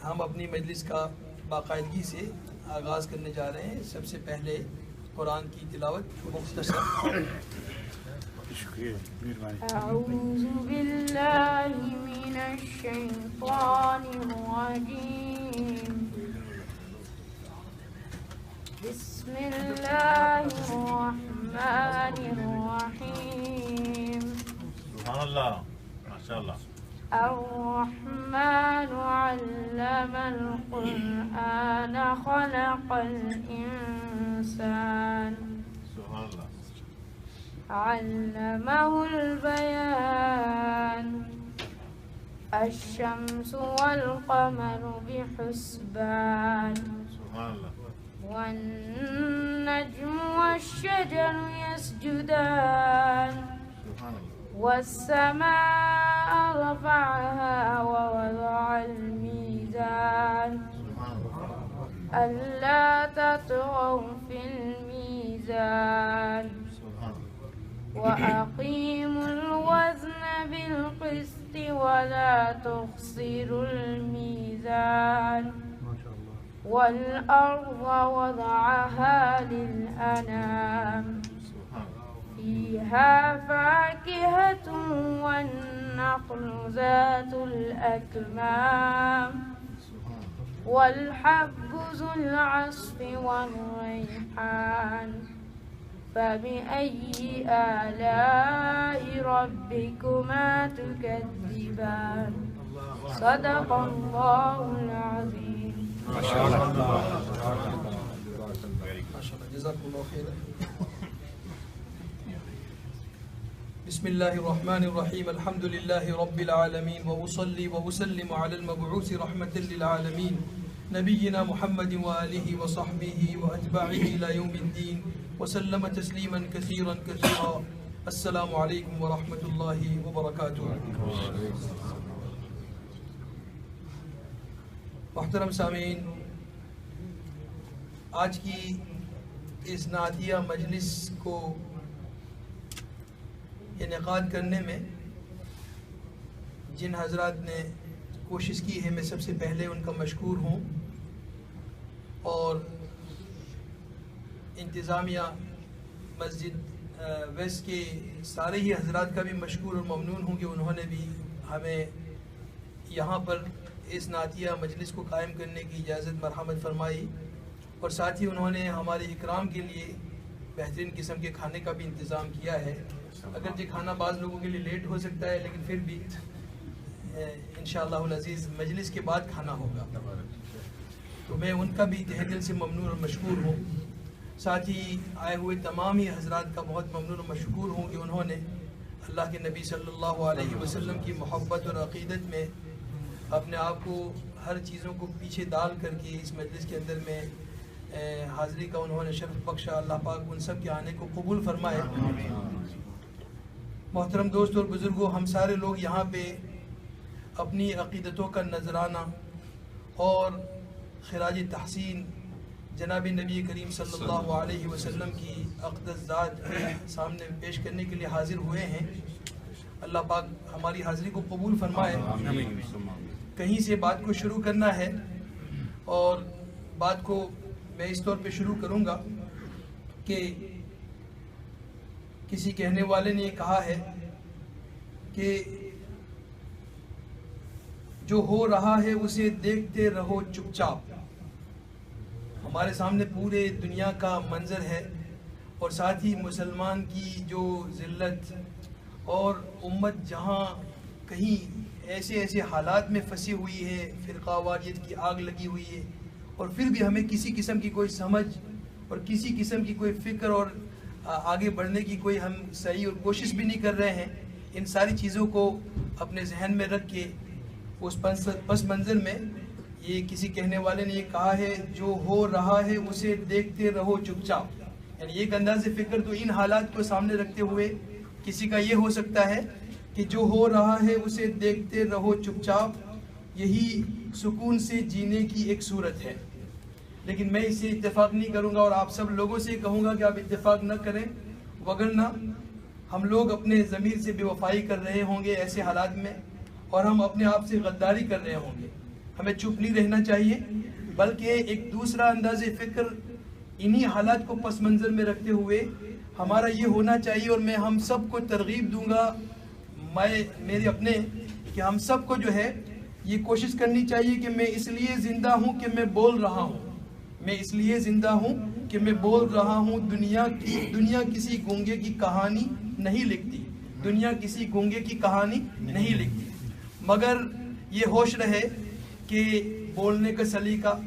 ہم اپنی مجلس کا باقاعدگی سے آغاز کرنے جا رہے ہیں. سب سے پہلے قرآن کی تلاوت مختصر. اعوذ باللہ من الشیطان الرجیم. بسم اللہ الرحمن الرحیم. سبحان اللہ، ماشاء اللہ. الرحمن علم القرآن خلق الإنسان سبحان اللہ. علمه البيان. الشمس والقمر بحسبان. سبحان اللہ. والنجم والشجر يسجدان. سبحان اللہ. والسماء رفعها ووضع الميزان. سبحان اللہ. ألا تطغوا في الميزان. سبحان اللہ. وأقيموا الوزن بالقسط ولا تخسروا الميزان. والأرض وضعها للأنام. فيها فاكهة والنخل ذات الأكمام. والحب ذو العصف والريحان. فبأي آلاء ربكما تكذبان. صدق الله العظيم. جزاکم اللہ خیر. بسم اللہ الرحمن الرحیم. الحمد للہ رب العالمین وأصلی وأسلم علی المبعوث رحمۃ للعالمین نبینا محمد وآلہ وصحبہ وأتباعہ الی یوم الدین وسلم تسلیما کثیرا کثیرا. السلام علیکم ورحمۃ اللہ وبرکاتہ. محترم سامعین، آج کی اس نعتیہ مجلس کو انعقاد کرنے میں جن حضرات نے کوشش کی ہے، میں سب سے پہلے ان کا مشکور ہوں، اور انتظامیہ مسجد ویسٹ کے سارے ہی حضرات کا بھی مشکور اور ممنون ہوں کہ انہوں نے بھی ہمیں یہاں پر اس نعتیہ مجلس کو قائم کرنے کی اجازت مرحمت فرمائی، اور ساتھ ہی انہوں نے ہمارے اکرام کے لیے بہترین قسم کے کھانے کا بھی انتظام کیا ہے. اگرچہ کھانا بعض لوگوں کے لیے لیٹ ہو سکتا ہے، لیکن پھر بھی انشاءاللہ العزیز مجلس کے بعد کھانا ہوگا، تو میں ان کا بھی تہہ دل سے ممنون اور مشکور ہوں. ساتھ ہی آئے ہوئے تمام ہی حضرات کا بہت ممنون اور مشکور ہوں کہ انہوں نے اللہ کے نبی صلی اللہ علیہ وسلم کی محبت اور عقیدت میں اپنے آپ کو ہر چیزوں کو پیچھے ڈال کر کے اس مجلس کے اندر میں حاضری کا انہوں نے شرف بخشا. اللہ پاک ان سب کے آنے کو قبول فرمائے. محترم دوست اور بزرگوں، ہم سارے لوگ یہاں پہ اپنی عقیدتوں کا نذرانہ اور خراج تحسین جناب نبی کریم صلی اللہ علیہ وسلم کی اقدس ذات سامنے پیش کرنے کے لیے حاضر ہوئے ہیں. اللہ پاک ہماری حاضری کو قبول فرمائے. کہیں سے بات کو شروع کرنا ہے، اور بات کو میں اس طور پہ شروع کروں گا کہ کسی کہنے والے نے یہ کہا ہے کہ جو ہو رہا ہے اسے دیکھتے رہو چپ چاپ. ہمارے سامنے پورے دنیا کا منظر ہے، اور ساتھ ہی مسلمان کی جو ذلت اور امت جہاں کہیں ایسے حالات میں پھنسی ہوئی ہے، فرقہ واریت کی آگ لگی ہوئی ہے، اور پھر بھی ہمیں کسی قسم کی کوئی سمجھ اور کسی قسم کی کوئی فکر اور آگے بڑھنے کی کوئی ہم صحیح اور کوشش بھی نہیں کر رہے ہیں. ان ساری چیزوں کو اپنے ذہن میں رکھ کے اس پس منظر میں یہ کسی کہنے والے نے یہ کہا ہے، جو ہو رہا ہے اسے دیکھتے رہو چپ چاپ. یعنی ایک انداز فکر تو ان حالات کو سامنے رکھتے ہوئے کسی کا یہ ہو سکتا ہے کہ جو ہو رہا ہے اسے دیکھتے رہو چپ چاپ، یہی سکون سے جینے کی ایک صورت ہے. لیکن میں اسے اتفاق نہیں کروں گا، اور آپ سب لوگوں سے کہوں گا کہ آپ اتفاق نہ کریں، وگرنہ ہم لوگ اپنے ضمیر سے بے وفائی کر رہے ہوں گے ایسے حالات میں، اور ہم اپنے آپ سے غداری کر رہے ہوں گے. ہمیں چپ نہیں رہنا چاہیے، بلکہ ایک دوسرا انداز فکر انہی حالات کو پس منظر میں رکھتے ہوئے ہمارا یہ ہونا چاہیے، اور میں ہم سب کو ترغیب دوں گا، میرے اپنے، کہ ہم سب کو جو ہے یہ کوشش کرنی چاہیے کہ میں اس لیے زندہ ہوں کہ میں بول رہا ہوں، میں اس لیے زندہ ہوں کہ میں بول رہا ہوں۔ دنیا کسی گونگے کی کہانی نہیں لکھتی، دنیا کسی گونگے کی کہانی نہیں لکھتی، مگر یہ ہوش رہے کہ بولنے کا سلیقہ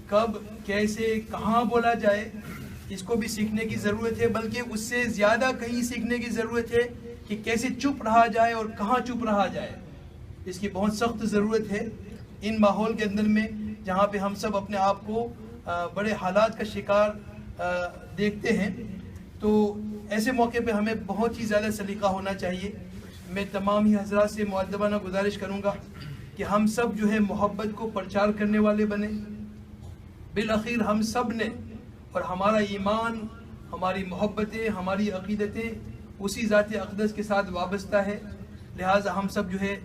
کب، کیسے، کہاں بولا جائے، اس کو بھی سیکھنے کی ضرورت ہے، بلکہ اس سے زیادہ کہیں سیکھنے کی ضرورت ہے کہ کیسے چپ رہا جائے اور کہاں چپ رہا جائے۔ اس کی بہت سخت ضرورت ہے ان ماحول کے اندر میں جہاں پہ ہم سب اپنے آپ کو بڑے حالات کا شکار دیکھتے ہیں، تو ایسے موقع پہ ہمیں بہت ہی زیادہ سلیقہ ہونا چاہیے۔ میں تمام ہی حضرات سے مؤدبانہ گزارش کروں گا کہ ہم سب جو ہے محبت کو پرچار کرنے والے بنے۔ بالآخر ہم سب نے، اور ہمارا ایمان، ہماری محبتیں، ہماری عقیدتیں اسی ذات اقدس کے ساتھ وابستہ ہے، لہٰذا ہم سب جو ہے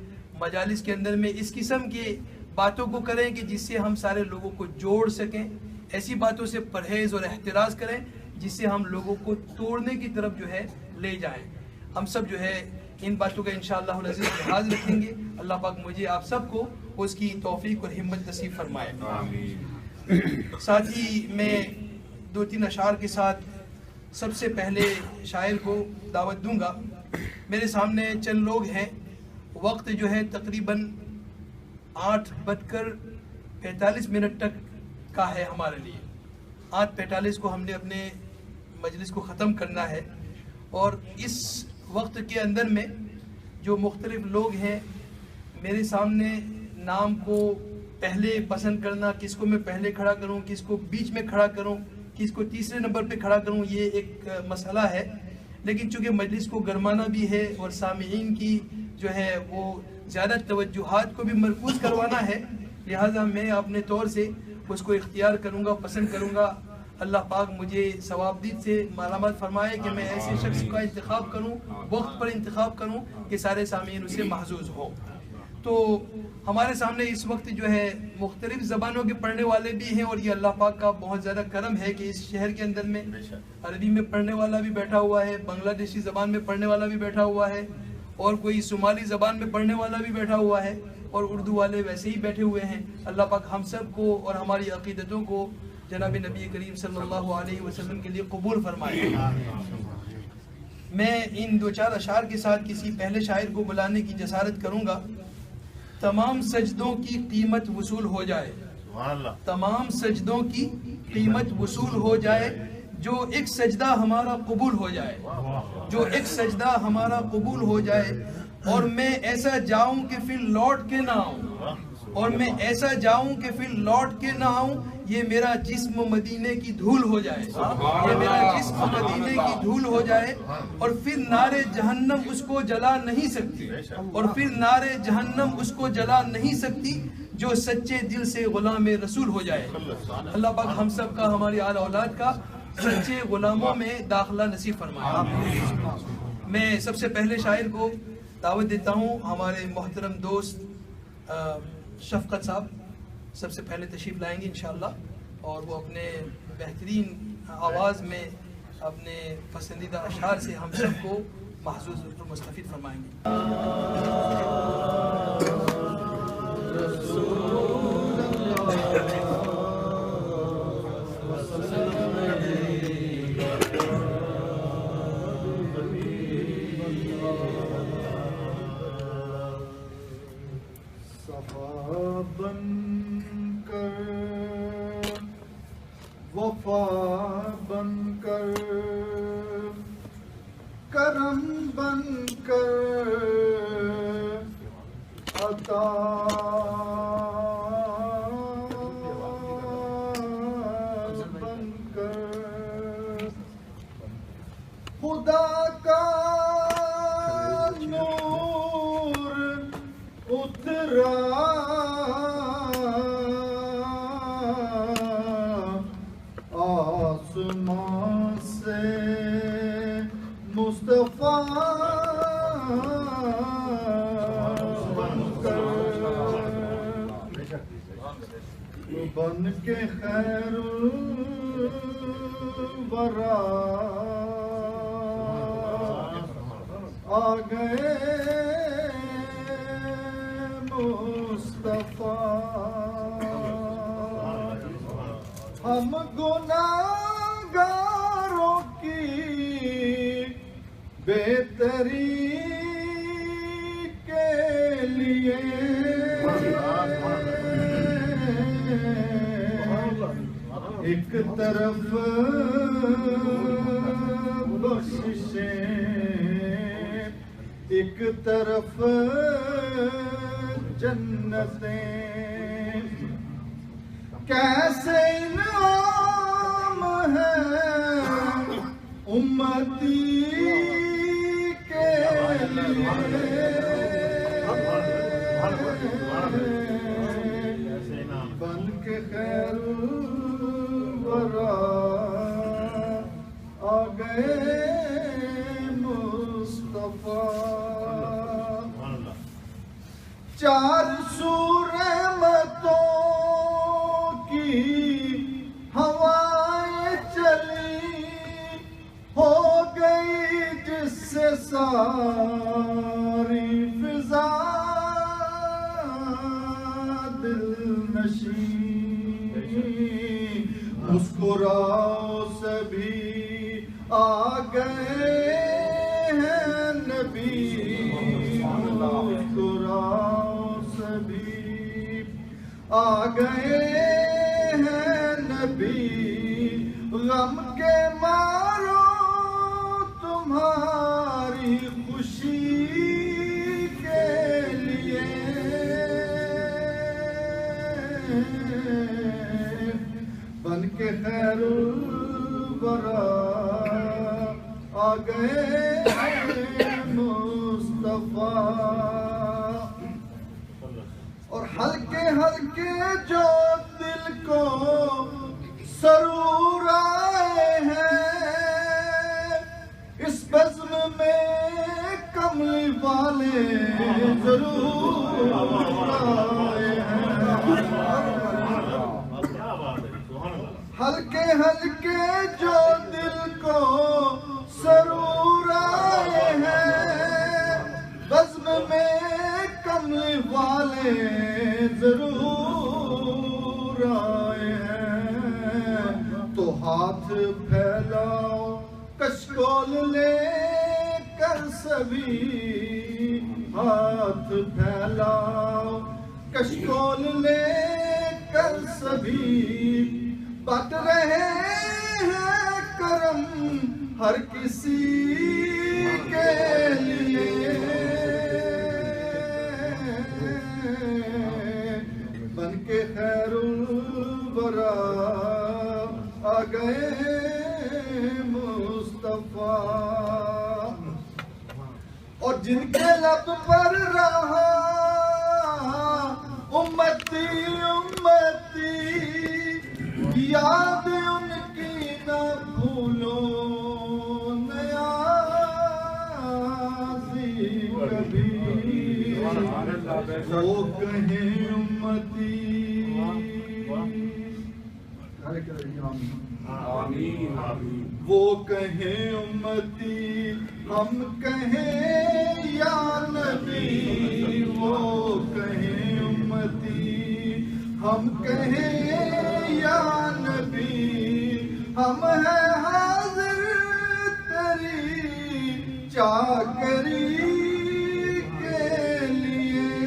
مجالس کے اندر میں اس قسم کی باتوں کو کریں کہ جس سے ہم سارے لوگوں کو جوڑ سکیں، ایسی باتوں سے پرہیز اور احتراز کریں جس سے ہم لوگوں کو توڑنے کی طرف جو ہے لے جائیں۔ ہم سب جو ہے ان باتوں کا انشاءاللہ العزیز لحاظ رکھیں گے۔ اللہ پاک مجھے آپ سب کو اس کی توفیق اور ہمت نصیب فرمائے۔ ساتھ ہی میں 2-3 اشعار کے ساتھ سب سے پہلے شاعر کو دعوت دوں گا۔ میرے سامنے چند لوگ ہیں، وقت جو ہے تقریباً 8:45 تک کا ہے ہمارے لیے۔ 8:45 کو ہم نے اپنے مجلس کو ختم کرنا ہے، اور اس وقت کے اندر میں جو مختلف لوگ ہیں، میرے سامنے نام کو پہلے پسند کرنا، کس کو میں پہلے کھڑا کروں، کس کو بیچ میں کھڑا کروں، کس کو تیسرے نمبر پہ کھڑا کروں، یہ ایک مسئلہ ہے، لیکن چونکہ مجلس کو گرمانا بھی ہے اور سامعین کی جو ہے وہ زیادہ توجہات کو بھی مرکوز کروانا ہے، لہٰذا میں اپنے طور سے اس کو اختیار کروں گا، پسند کروں گا۔ اللہ پاک مجھے ثوابدید سے ملامت فرمائے کہ میں ایسے شخص کا انتخاب کروں، وقت پر انتخاب کروں کہ سارے سامعین اسے محظوظ ہو۔ تو ہمارے سامنے اس وقت جو ہے مختلف زبانوں کے پڑھنے والے بھی ہیں، اور یہ اللہ پاک کا بہت زیادہ کرم ہے کہ اس شہر کے اندر میں عربی میں پڑھنے والا بھی بیٹھا ہوا ہے، بنگلہ دیشی زبان میں پڑھنے والا بھی بیٹھا ہوا ہے، اور کوئی صومالی زبان میں پڑھنے والا بھی بیٹھا ہوا ہے، اور اردو والے ویسے ہی بیٹھے ہوئے ہیں۔ اللہ پاک ہم سب کو اور ہماری عقیدتوں کو جناب نبی کریم صلی اللہ علیہ وسلم کے لیے قبول فرمائے۔ میں ان 2-4 اشعار کے ساتھ کسی پہلے شاعر کو بلانے کی جسارت کروں گا۔ تمام سجدوں کی قیمت وصول ہو جائے، تمام سجدوں کی قیمت وصول ہو جائے، جو ایک سجدہ ہمارا قبول ہو جائے، جو ایک سجدہ ہمارا قبول ہو جائے، اور میں ایسا جاؤں کہ پھر لوٹ کے نہ آؤں، اور میں ایسا جاؤں کہ پھر لوٹ کے نہ آؤں، یہ میرا جسم مدینے کی دھول ہو جائے، یہ میرا جسم مدینے کی دھول ہو جائے، اور پھر نارے جہنم اس کو جلا نہیں سکتی، اور پھر نارے جہنم اس کو جلا نہیں سکتی، جو سچے دل سے غلام رسول ہو جائے۔ اللہ پاک ہم سب کا، ہماری آل اولاد کا سچے غلاموں میں داخلہ نصیب فرمائے۔ میں سب سے پہلے شاعر کو دعوت دیتا ہوں، ہمارے محترم دوست شفقت صاحب سب سے پہلے تشریف لائیں گے انشاءاللہ، اور وہ اپنے بہترین آواز میں اپنے پسندیدہ اشعار سے ہم سب کو محظوظ اور مستفید فرمائیں گے۔ وفا بن کر، کرم بن کر، عطا بن کر، خدا کا نور اترا آسمان سے، مصطفیٰ بن کر، بن کے خیر الورا آ گئے مصطفیٰ، ہم گناہگاروں کی بہتری کے لیے ایک طرف بخششیں، ایک طرف جنتیں، کیسے انعام ہے امتی کے لیے، بن کے خیر الورا آ گئے مصطفیٰ، چار سو رحمتوں کی ہوائیں چلی، ہو گئی جس سے ساری فضا دل نشین، مسکراؤ سبھی آ گئے ہیں نبی، مسکراؤ سبھی آ گئے ہیں نبی، غم کے مارو تمہاری خوشی کے لیے، بن کے خیر الورا آ گئے مصطفیٰ، اور ہلکے ہلکے جو دل کو سرور آئے ہیں، اس بزم میں کملی والے ضرور آئے ہیں، ہلکے ہلکے جو دل کو سرور آئے ہیں، بزم میں کملی والے ضرور آئے ہیں، تو ہاتھ پھیلاؤ کشکول لے کر سبھی، ہاتھ پھیلاؤ کشکول لے کر سبھی، بٹ رہے ہیں کرم ہر کسی کے لیے، بن کے خیر الورا آ گئے مصطفیٰ، اور جن کے لب پر رہا امتی امتی، یاد ان کی نہ بھولو نیازی کبھی، وہ کہیں امتی، وہ کہیں امتی، ہم کہیں یا نبی، وہ کہیں امتی، ہم کہیں یا نبی، ہم ہیں حاضر تیری چاکری کے لیے،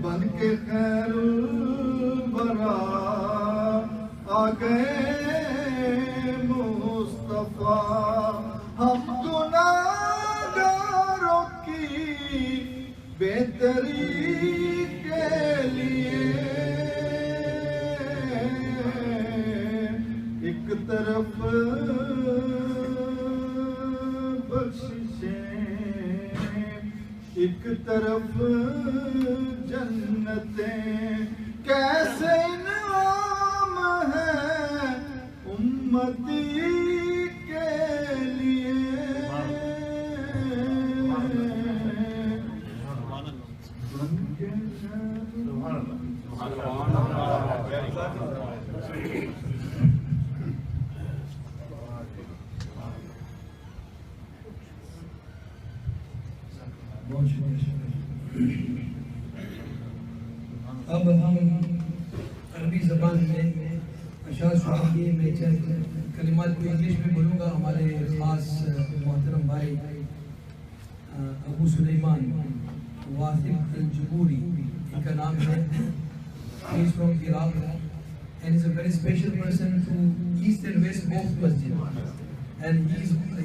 بن کے خیر الورا آ گئے مصطفیٰ، ہم گناہگاروں کی بہتری کے لیے، ایک طرف بخششیں، ایک طرف جنتیں، کیسے انعام ہے امتی کے لیے، اب ہم عربی زبان میں اشعار سنیں گے. میں چند کلمات کو انگلش میں بولوں گا. ہمارے خاص محترم بھائی ابو سلیمان واثق الجبوری ان کا نام ہے. He is from Iraq and is a very special person to East and West both masjid, and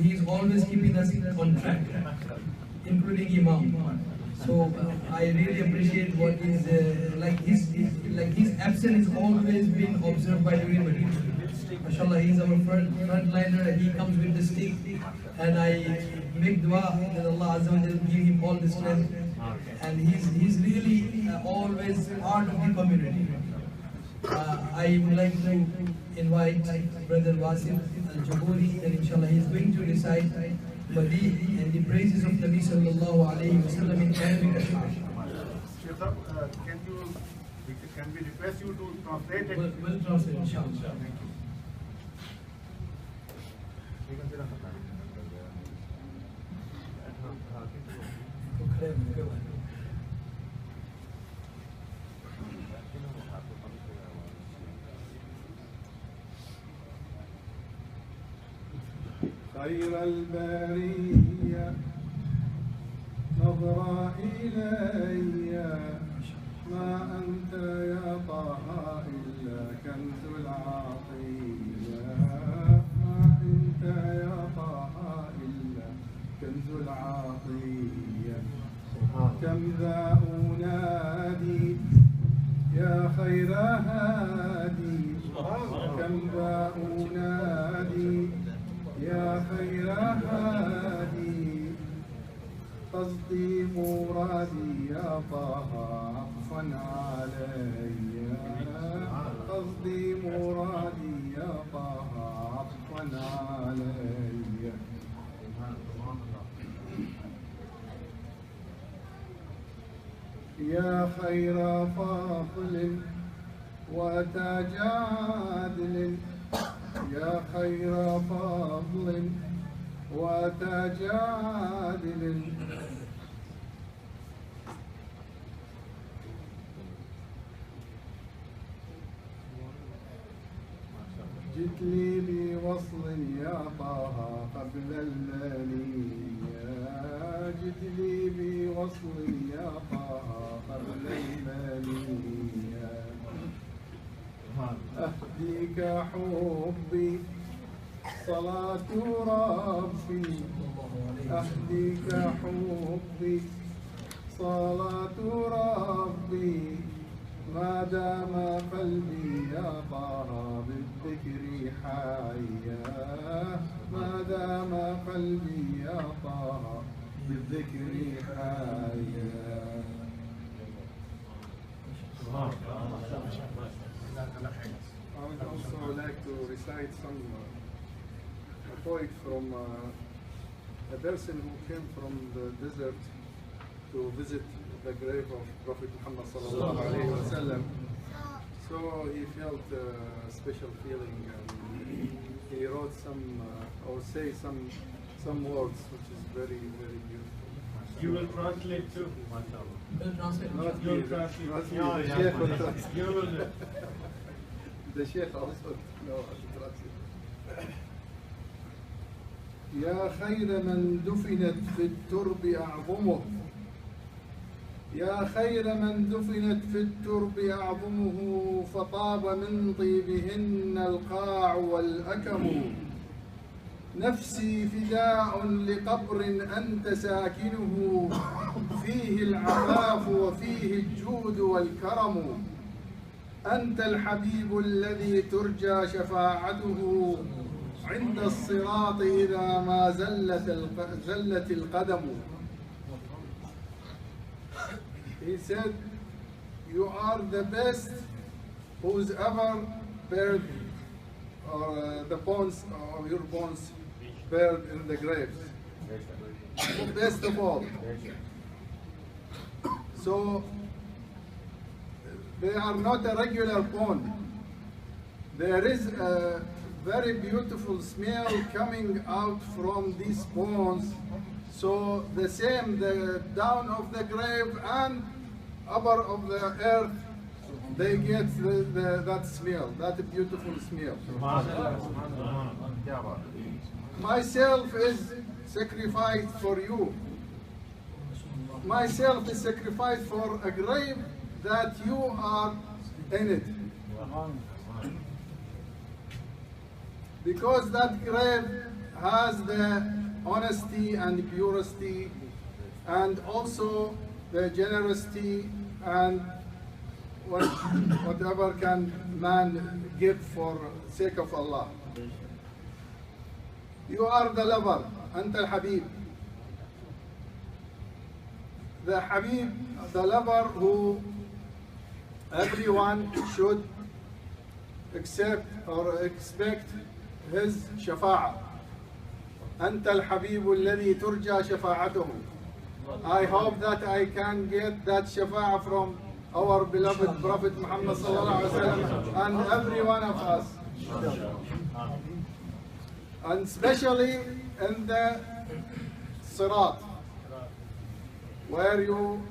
he is always keeping us on track, including Imam. So I really appreciate what is like his absence has always been observed by everybody. Mashallah, he is our frontliner. He comes with the stick, and I make dua that Allah Azza wa Jalla give him all the strength. And he's really always part of the community. I would like to invite Brother Wasim Al-Jaburi, and inshallah he is going to recite Madih and the praises of Nabi sallallahu alayhi wa sallam in Arabic. Can we request you to translate it? We'll translate, inshallah. خير البرية نظرة إلي ما أنت يا طه إلا كنز العطية ما أنت يا طه إلا كنز العطية كم ذا أنادي يا خير هادي كم ذا أنادي يا خير هادي قصدي مرادي يا طه عطفا علي قصدي مرادي يا طه عطفا علي يا خير فاضل وتاج عادل يا خير فضل وتاج عادل جئت لي بوصل يا طه قبل المنية جئت لي بوصل يا طه قبل المنية أهديك حبي صلاة ربي أهديك حبي صلاة ربي ما دام قلبي يا طه بالذكر حيا ما دام قلبي يا طه بالذكر حيا. I would also like to recite some a poet from a person who came from the desert to visit the grave of Prophet Muhammad sallallahu alaihi wasallam. So he felt a special feeling and he wrote some or say some words which is very very beautiful. You will translate too. We'll translate. Not You'll me, translate. not me, Yeah, the yeah. Sheikh will translate. You will. The Sheikh also no translate. يا خير من دفنت في الترب أعظمه يا خير من دفنت في الترب أعظمه فطاب من طيبهن القاع والأكم نفسي فداء لقبر أنت ساكنه فيه العفاف وفيه الجود والكرم أنت الحبيب الذي ترجى شفاعته عند الصراط إذا ما زلت القدم. He said, you are the best who's ever buried, or the bones of your bones buried in the graves. The best of all. So they are not a regular bone. there is a very beautiful smell coming out from these bones. So the same, the down of the grave and upper of the earth, they get that smell, that beautiful smell. Myself is sacrificed for you. Myself is sacrificed for a grave that you are in it. Because that grave has the honesty and purity and also the generosity and whatever can man give for sake of Allah. You are the lover, Anta al-Habib. The Habib, the lover who everyone should accept or expect his shafa'a. Anta al-Habib alladhi turja shafa'atuhu. I hope that I can get that shafa'a from our beloved Prophet Muhammad sallallahu alaihi wasallam and every one of us. And especially in the Sirat, where you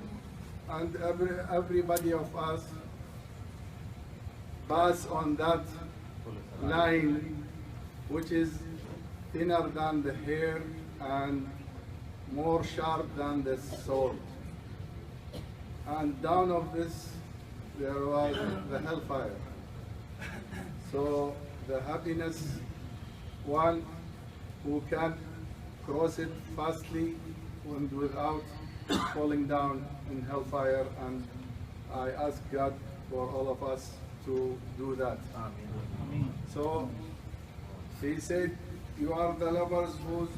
and everybody of us pass on that line which is thinner than the hair and more sharp than the sword. And down of this there was the hellfire. So the happiness one who can cross it fastly and without falling down in hellfire, and I ask God for all of us to do that. So he said, you are the lovers whose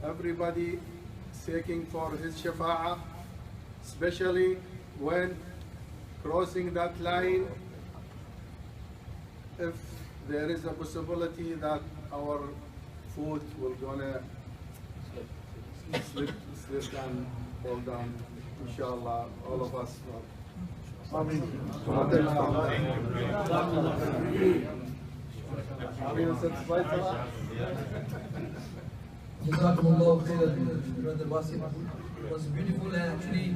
everybody seeking for his shafa'a, especially when crossing that line, if there is a possibility that our foot will gonna slip and fall down, inshallah, all of us. Are you satisfied, Salah? Jazakumullah khairan, brother Wasim. It was beautiful, and actually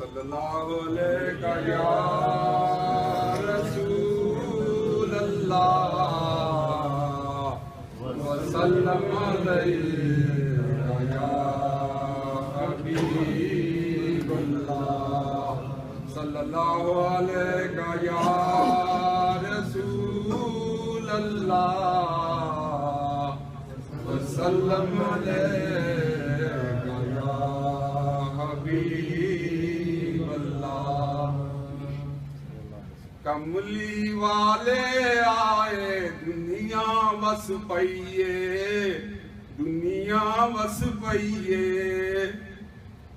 صلی اللہ علیہ یا رسول اللہ وسلم علیہ یا حبیب اللہ صلی اللہ علیہ یا رسول اللہ وسلم علیہ یا حبیب اللہ کملی والے آئے دنیا وس پئیے دنیا وس پئیے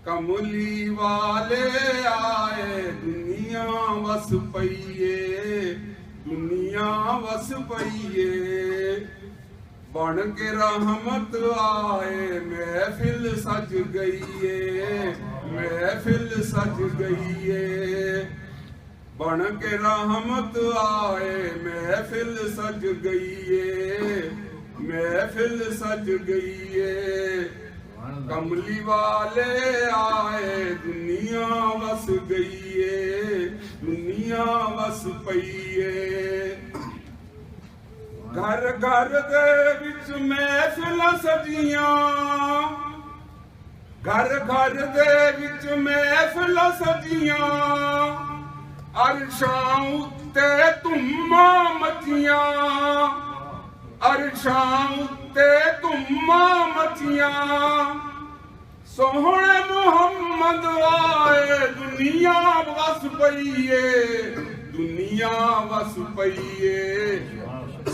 کملی والے آئے دنیا وس پئیے دنیا وس پئیے بن کے رحمت آئے محفل سج گئیے محفل سج گئیے بن کے رحمت آئے محفل سج گئیے محفل سج گئیے کملی والے آئے دنیا وس گئیے دنیا وس پئیے گھر گھر دے وچ محفل سجیاں گھر گھر دے وچ محفل سجیاں عرشاں اُتے تُماں مچیاں عرشاں اُتے تُماں مچیاں سوہنے محمد آئے دنیا وس پئیے دنیا وس پئیے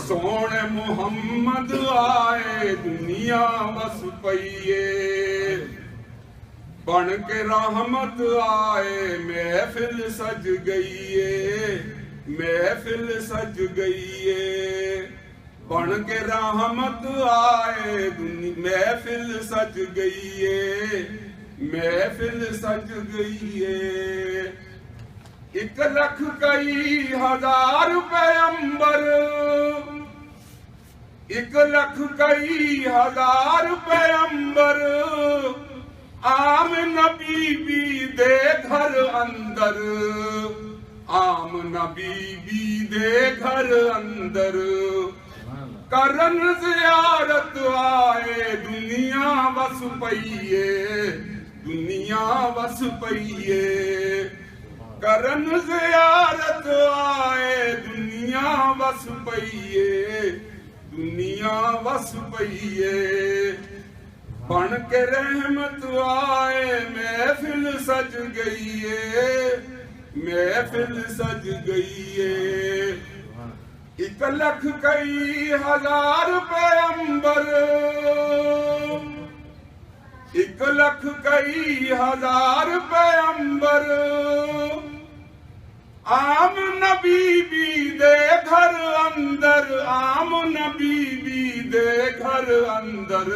سونے محمد آئے دنیا وس پئیے بن کے رحمت آئے محفل سج گئیے محفل سج گئیے بن کے رحمت آئے محفل سج گئیے محفل سج گئیے 1 لکھ کئی ہزار پیغمبر 1 لکھ کئی ہزار پیغمبر آمنہ بی بی دے گھر اندر آمنہ بی بی دے گھر اندر کرن زیارت آئے دنیا وس پئیے دنیا وس پئیے کرن زیارت آئے دنیا وس پئیے دنیا وس پئیے بن کے رحمت آئے محفل سج گئیے محفل سج گئیے 1 لکھ کئی ہزار پیغمبر 1 لکھ کئی ہزار پیغمبر آمنہ بی بی دے گھر اندر آمنہ بی بی دے گھر اندر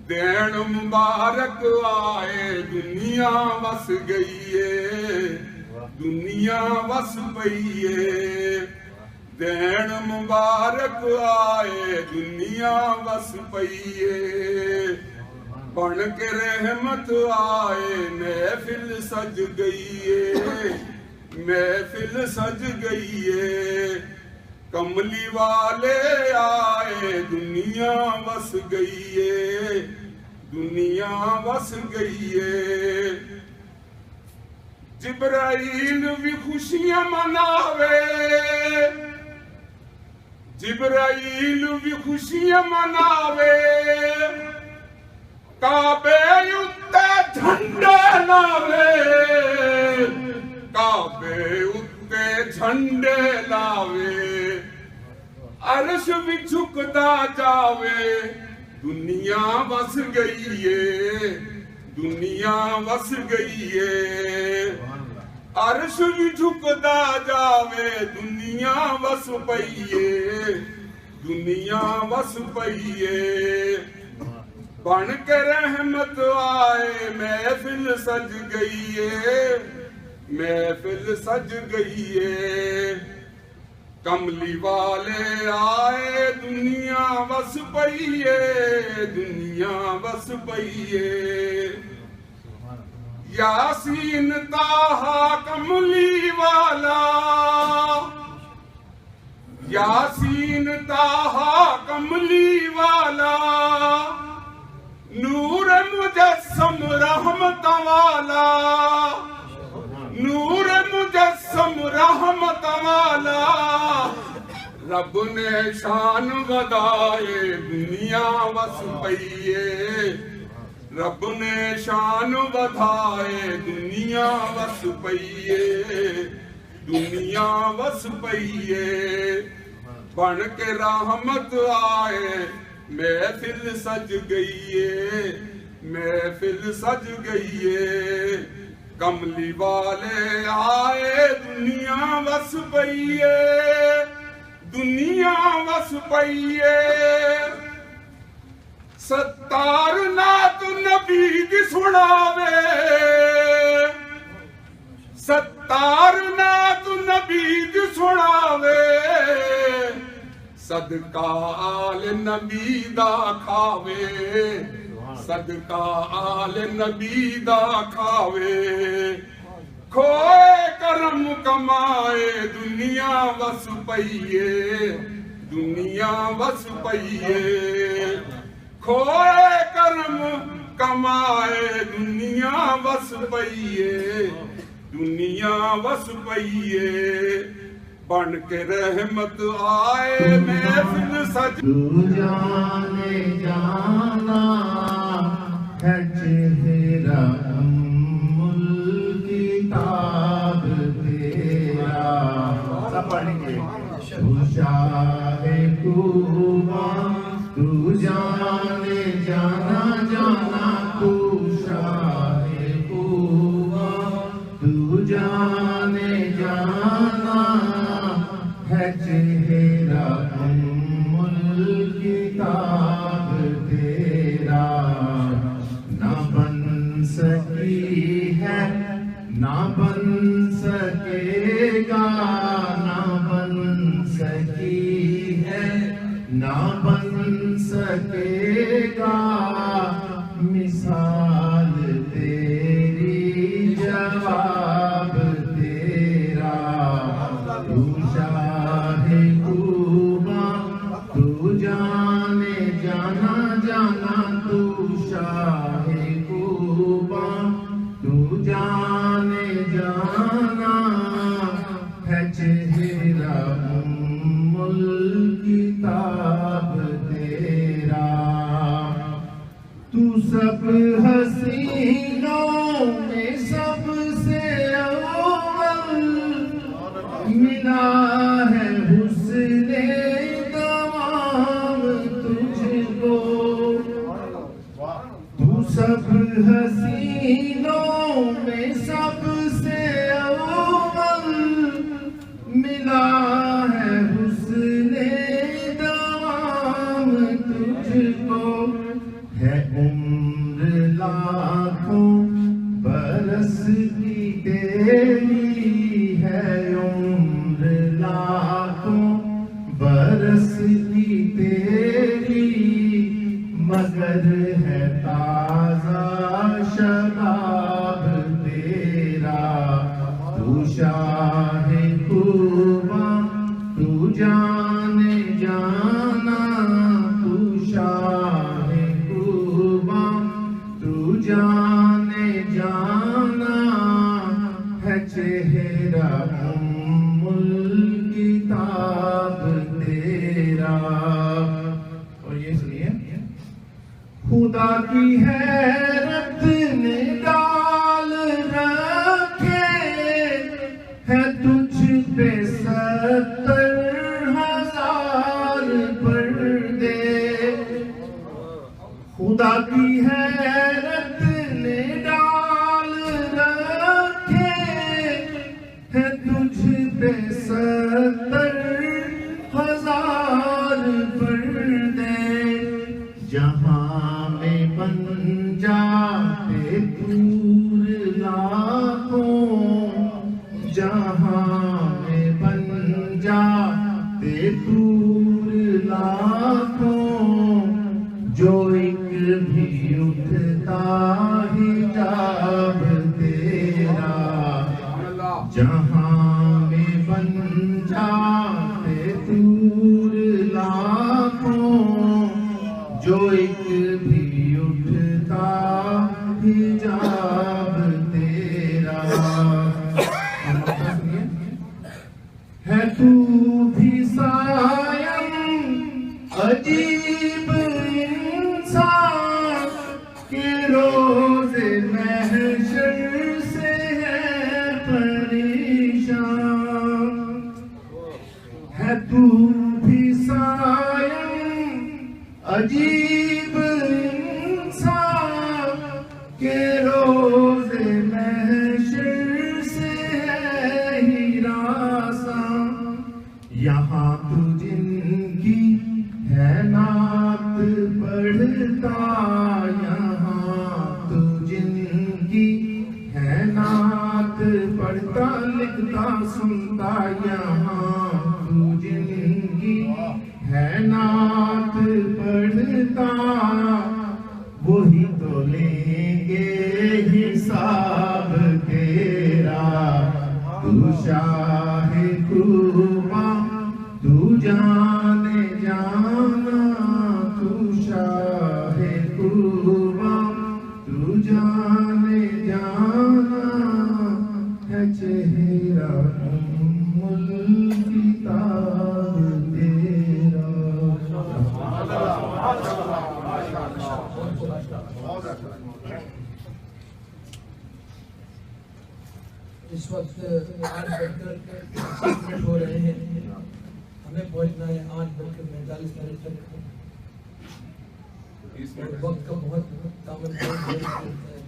دین مبارک آئے دنیا وس گئیے دنیا وس پئیے دین مبارک آئے دنیا وس پئیے بن کے رحمت آئے محفل سج گئیے محفل سج گئیے کملی والے آئے دنیا وس گئیے دنیا وس گئیے جبرائیل بھی خوشیاں مناوے جبرائیل بھی خوشیاں مناوے کعبے اُتے جھنڈے لاوے کعبے اُتے جھنڈے لاوے عرش بھی جھکتا جاوے دنیا وس گئیے دنیا وس گئیے عرش بھی جھکتا جاوے دنیا وس پئیے دنیا وس پئیے بن کے رحمت آئے محفل سج گئیے محفل سج گئیے کملی والے آئے دنیا وس پئیے دنیا وس پئیے یاسین طہا کملی والا یاسین طہا کملی والا نور مجسم رحمت والا نور مجسم رحمت والا رب نے شان ودائے دنیا وس پئیے رب نے شان ودائے دنیا وس پئیے دنیا وس پئیے بن کے رحمت آئے محفل سج گئیے محفل سج گئیے کملی والے آئے دنیا وس پئیے دنیا وس پئیے ستار نات نبی دی سناوے ستار نات نبی دی سناوے صدقہ آل نبی دا کھاوے صدقہ آل نبی دا کھاوے کھوئے کرم کمائے دنیا وس پئیے دنیا وس پئیے کھوئے کرم کمائے دنیا وس پئیے دنیا وس پئیے بن کے رحمت آئے محفل سج تو جانے جانا ہے چہرہ کتاب تیرا سب پڑھیں گے تو شاہ کوبا تو جانے جانا جانا تو شاہ کوبا تو جانے جانا ہے چہرہ کتاب تیرا نہ بن سکی ہے نہ بن سکے گا نہ بن سکی ہے نہ بن سکے گا مثال تیری جواب تیرا تو شاہ کوبا تو جانے جانا جانا تو شاہ کوبا تو جانے جانا ہے چہرہ کتاب تیرا تو سب حسینوں میں سب سے اول ملا ہے حسن تمام تجھ کو تو سب حسینوں میں سب سے اول ملا ہے حسن تمام تجھ کو ہے عمر لاکھوں برس کی تیری ہے عمر لاکھوں برس کی تیری مگر ہے تازہ شباب تیرا تو شاہ کوبا تو جانے جانا تو شاہ کوبا تو جانے جانا ہے چہرہ کتاب تیرا اور یہ سنیے خدا کی حیرت نے ڈال رکھے ہے تجھ پہ 70,000 پردے خدا کی حیرت نے ڈال رکھے ہے تجھ پہ 70,000 پردے جہاں میں بن جاتے دور لاکھوں جہاں میں بن جاتے دور لاکھوں جو ایک بھی اٹھتا حجاب محشر سے ہے پریشان ہے تو بھی سائم عجیب انسان کہ روز محشر سے ہے ہراساں یہاں تو جن کی ہے نعت پڑھتا یہاں تو جن کی ہے نعت پڑھتا لکھتا سنتا یہاں تو جن کی ہے نعت پڑھتا وہی تو لیں گے حساب تیرا تو شاہ کوبا تو جانے جانا تو شاہ کوبا تو جانے جانا ہے چہرہ الکتاب تیرا. اس وقت 8 بج کر 7 منٹ ہو رہے ہیں. ہمیں پہنچنا ہے 8:45 تک. اور وقت کا بہت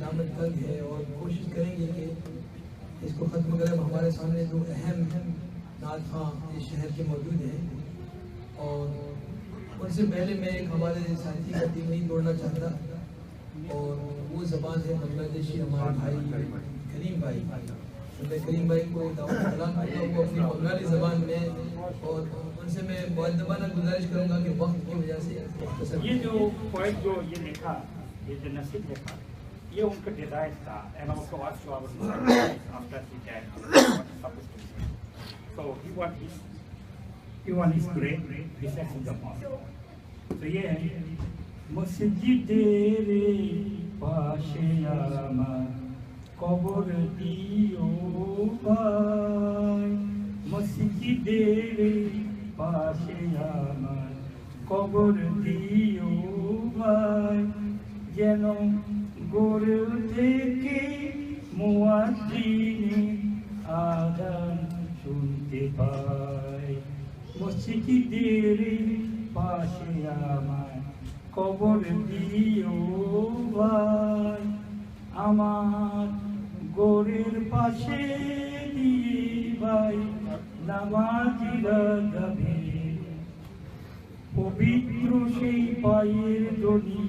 دامن تنگ ہے اور کوشش کریں گے کہ اس کو ختم کریں. ہمارے سامنے جو اہم نعت خواں اس شہر کے موجود ہیں اور ان سے پہلے میں ایک ہمارے ساتھی کا دل نہیں توڑنا چاہتا اور وہ زبان ہے بنگلہ دیشی ہمارے بھائی کریم بھائی. میں کریم بھائی کو دعوت سلام کرتا ہوں وہ اپنی بنگالی زبان میں اور ان سے میں مؤدبانہ گزارش کروں گا کہ وقت کی وجہ سے یہ جو پوائنٹ جو یہ لکھا یہ جو نصیب لکھا یہ ان کا ڈیزائر تھا and also asked to our after he died so he want his grave besides in the mosque. So یہ ہے مسجد رے پاشے آمد قبر دیو بھائی مسجد رے پاشے آمد قبر دیو بھائی যেন গড়ে থেকে মুয়াজ্জিনের আযান শুনতে পাই মসজিদের পাশে আমার কবর দিও ভাই আমার গোরের পাশে দিয়ে ভাই নামাজিরা যাবে পবিত্র সেই পায়ের ধ্বনি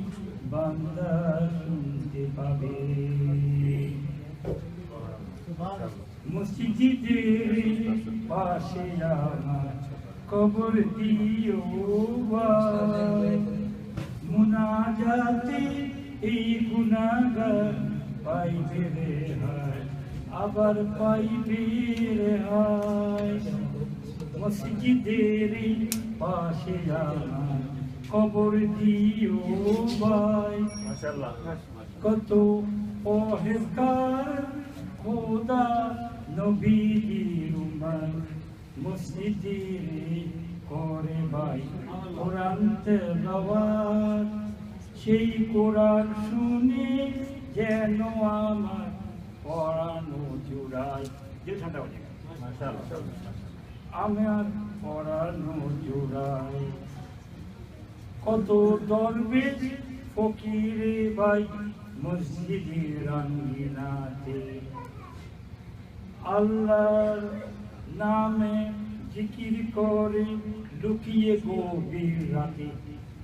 বান্দা শুনতে পাবে মসজিদের পাশে আমার কবর দিও ভাই মুনাজাতে এই গুনাহগার পাইবে রেহাই আবার পাইবে রেহাই মসজিদের পাশে আমার কবর দিও ভাই কত পরহেজগার খোদা নবীর উম্মত মসজিদে করে ভাই কোরআন তেলাওয়াত সেই কোরআন শুনে যেন আমার পরানো জুড়ায় যে ঠান্ডা হয়ে গেছে আমার পরানো জুড়ায় কত দরবেশ ফকিরে ভাই মসজিদের রঙ্গিনাতে আল্লাহর নামে জিকির করে লুকিয়ে গভীর রাতে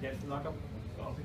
there's a lot of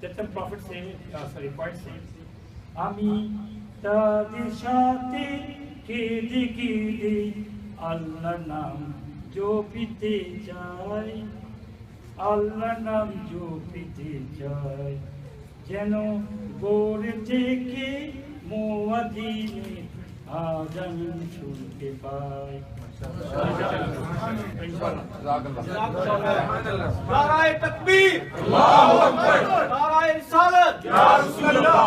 that's the prophet say point say আমি তাদের সাথে কেঁদে কেঁদে আল্লাহর নাম জপিতে চাই আল্লাহর নাম জপিতে চাই যেন গোরে থেকে মুয়াজ্জিনে আযান শুনতে পাই নারায়ে তাকবীর আল্লাহু আকবার নারায়ে রিসালাত ইয়া রাসূলুল্লাহ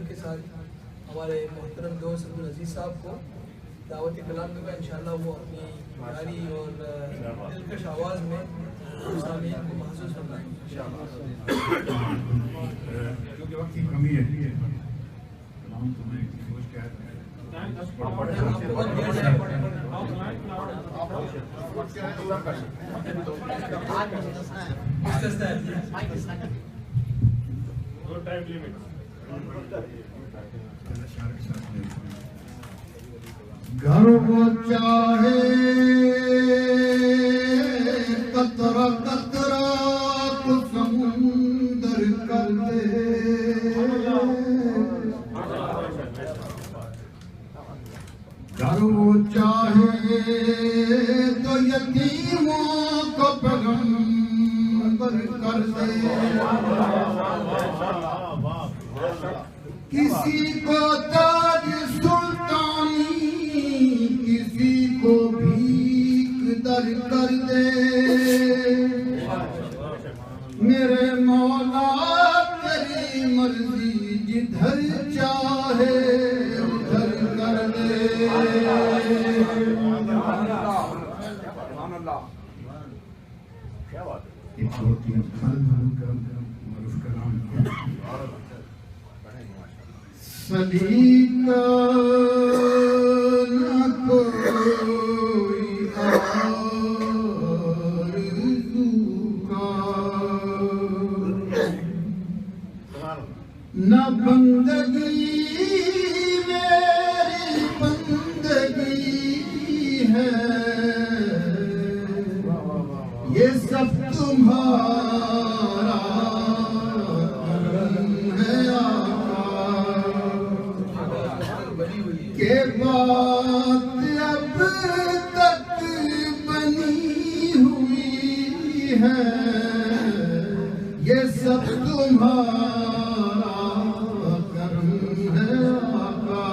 کے ساتھ ہمارے محترم دوست عبدالعزیز صاحب کو دعوت کلام کا انشاءاللہ وہ اپنی پیاری اور دلکش آواز میں سامعین کو محسوس فرمائیں گے انشاءاللہ. کیونکہ وقت کی کمی ہے تمام تمہیں سوچ کے گھر وہ چاہے قطرہ قطرہ کو سمندر کر دے، گھر وہ چاہے تو یتیموں کو پیغمبر کر دے، کسی کو تاج سلطانی کسی کو بھیک در کر دے، میرے مولا تیری مرضی جدھر چاہے ادھر کر دے. ایک بہت ہی معروف کلام سلیقہ نہ کوئی آرزو کا، نہ بندگی میری بندگی ہے، یہ سب تمہارا کرم ہے کہ بات اب تک بنی ہوئی ہے، یہ سب تمہارا کرم ہے آقا.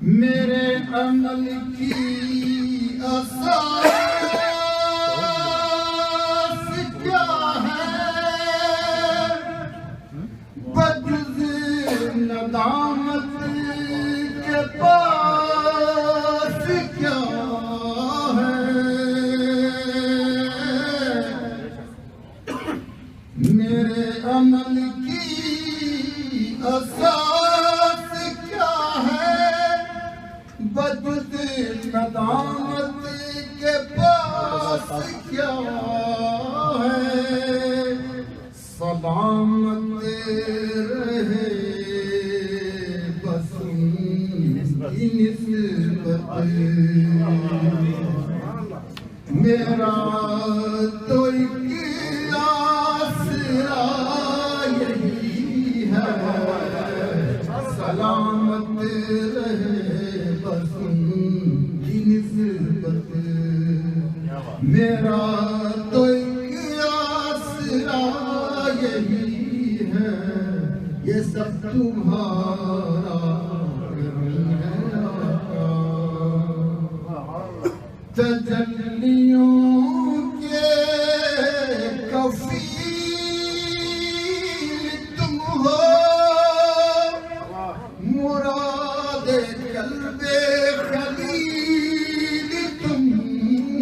میرے عمل کی اساس کیا ہے، بجز ندامت کے پاس کیا ہے، میرے عمل کی اساس کیا ہے، بجز ندامت کے پاس کیا ہے، سلامت رہے بس کی نسبت، میرا تو ایک آسرا یہی ہے، سلامت رہے بس کی نسبت، میرا تو ایک آسرا یہی ہے، یہ سب تمہارا کرم ہے آقا. تجلیوں کے کفیل تم ہو، مراد قلب خلیل تم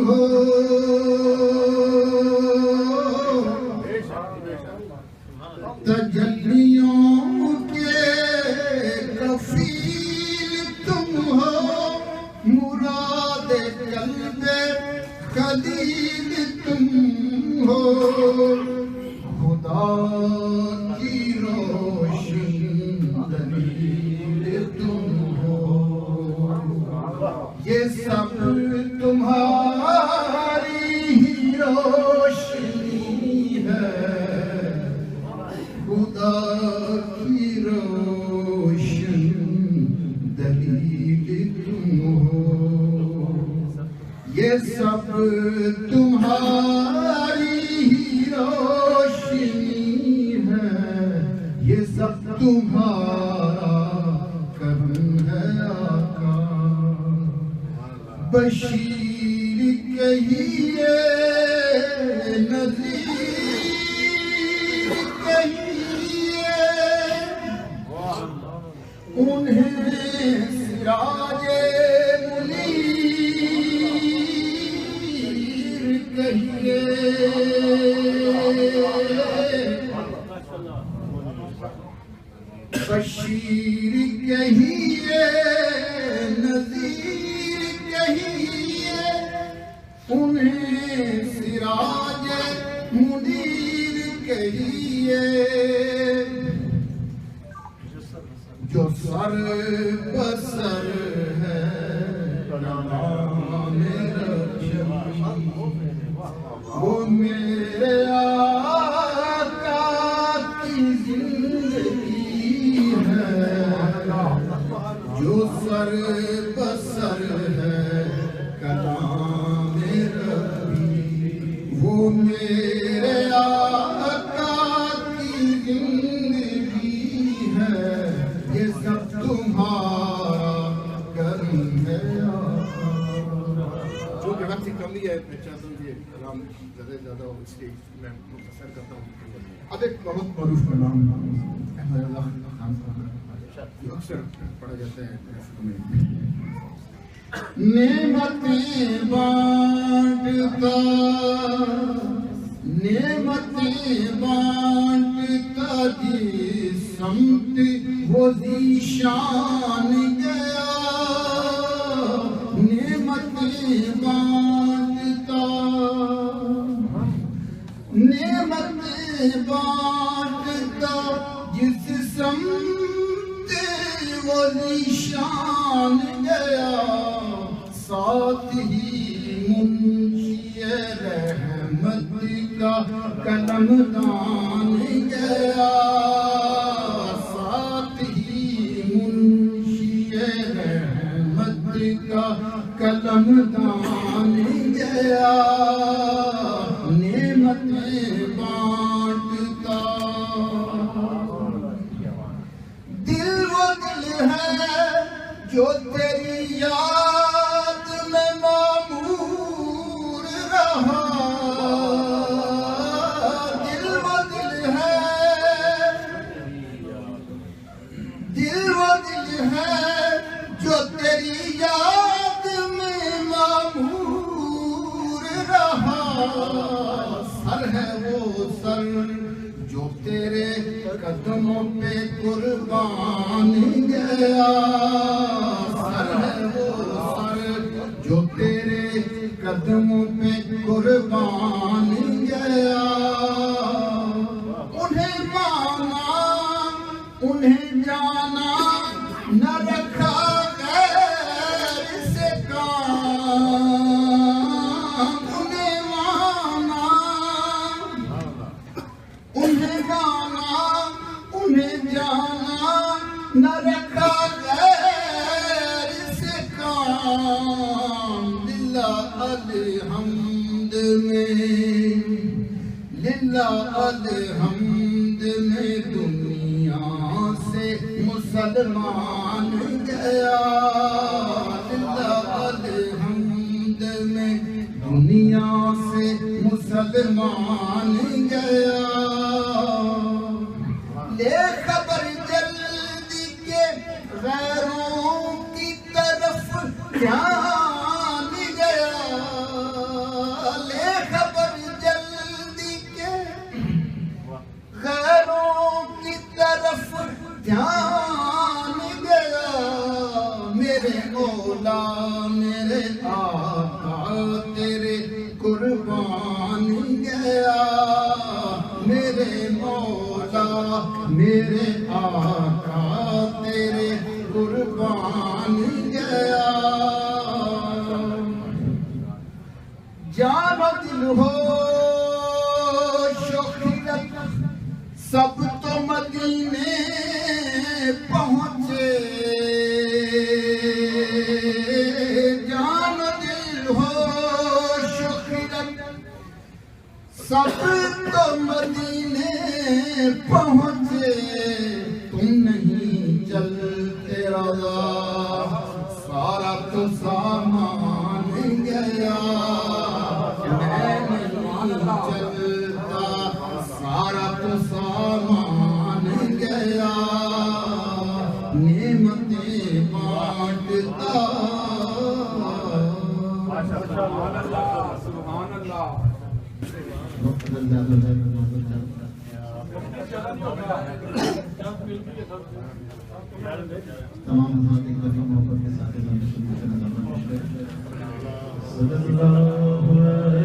ہو، تجلیوں کے کفیل تم ہو، مراد قلب خلیل تم ہو، خدا کی روشن دلیل تم ہو، یہ سب تمہاری ہی روشنی ہے، خدا کی روشن دلیل تم ہو، یہ سب تمہاری ہی روشنی ہے، یہ سب تمہارا کرم ہے آقا. بشیر کہیے نذیر کہیے انہیں سراج منیر کہیے بشیر کہیے نذیر کہیے انہیں سراج منیر کہیے جو سر بسر ہے نام ربی وہ میرے آقا کی زندگی ہے جو سر بسر ہے کلام ربی وہ میرے آقا کی زندگی ہے یہ سب تمہارا کرم ہے جو کہ وقت کی کمی ہے میں چاہتا ہوں یہ کلام زیادہ سے زیادہ اس لیے میں مختصر کرتا ہوں اب ایک بہت معروف کلام احمد اللہ خان کا جو اکثر پڑھا جاتا ہے نعمتیں بانٹتا جس سمت وہ ذیشان گیا نعمتیں بانٹتا جس سمت وہ ذیشان گیا ساتھ ہی منشی رحمت کا قلم دان گیا ساتھ ہی منشی رحمت کا قلم دان گیا نعمتیں بانٹتا دل وہ دل ہے جو تیری یاد میں معمور رہا دل وہ دل ہے جو تیری یاد میں معمور رہا سر ہے وہ سر جو تیرے قدموں پہ قربان گیا سر ہے وہ سر جو تیرے قدموں پہ قربان گیا انہیں مانا انہیں جانا نہ رکھا غیر سے کام انہیں مانا انہیں مانا انہیں جانا نہ رکھا غیر سے کام للہ الحمد میں دنیا سے مسلمان گیا للہ الحمد میں دنیا سے مسلمان گیا لے خبر جلدی کے غیروں کی طرف دھیان گیا لے خبر جلدی کے غیروں کی طرف دھیان گیا میرے مولا میرے آقا تیرے قربان گیا میرے مولا میرے آقا تیرے قربان گیا جان و دل ہو شوخیت سب تو مدینے پہنچے جان و دل ہو شوخیت سب تو مدینے پہنچے تم نہیں چلتے رضا سارا تو سامان گیا میں نہیں چلتا سارا تو سامان گیا نعمت تمام حضرات ایک دفعہ محبت کے ساتھ صلی اللہ علیہ